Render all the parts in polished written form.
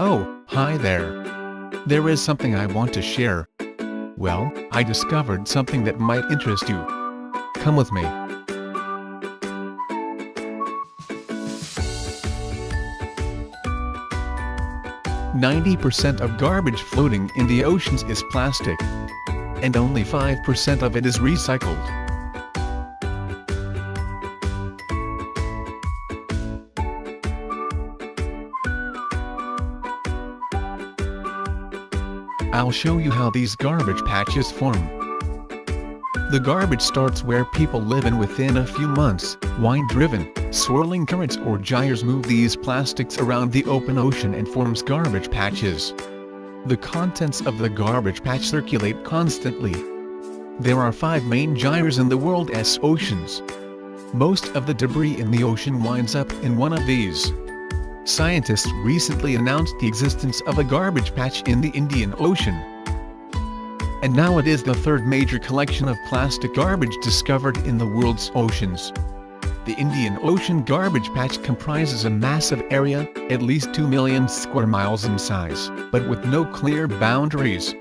Oh, hi there. There is something I want to share. Well, I discovered something that might interest you. Come with me. "90% of garbage floating in the oceans is plastic. And only 5% of it is recycled." I'll show you how these garbage patches form. The garbage starts where people live, and within a few months, wind-driven, swirling currents or gyres move these plastics around the open ocean and forms garbage patches. The contents of the garbage patch circulate constantly. There are 5 main gyres in the world's oceans. Most of the debris in the ocean winds up in one of these. Scientists recently announced the existence of a garbage patch in the Indian Ocean. And now it is the 3rd major collection of plastic garbage discovered in the world's oceans. The Indian Ocean garbage patch comprises a massive area, at least 2 million square miles in size, but with no clear boundaries.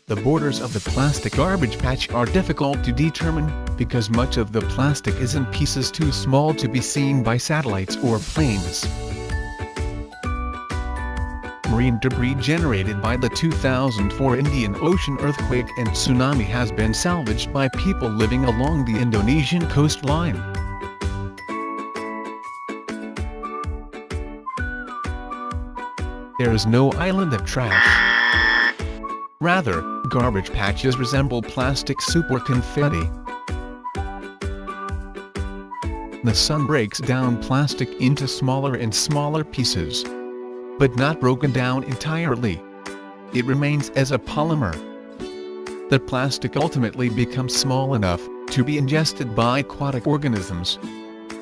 The borders of the plastic garbage patch are difficult to determine, because much of the plastic is in pieces too small to be seen by satellites or planes. Marine debris generated by the 2004 Indian Ocean earthquake and tsunami has been salvaged by people living along the Indonesian coastline. There is no island of trash. Rather, garbage patches resemble plastic soup or confetti. The sun breaks down plastic into smaller and smaller pieces, but not broken down entirely. It remains as a polymer. The plastic ultimately becomes small enough to be ingested by aquatic organisms.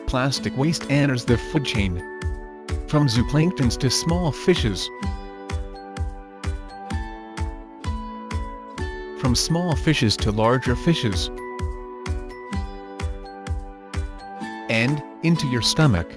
Plastic waste enters the food chain, from zooplanktons to small fishes. From small fishes to larger fishes. And into your stomach.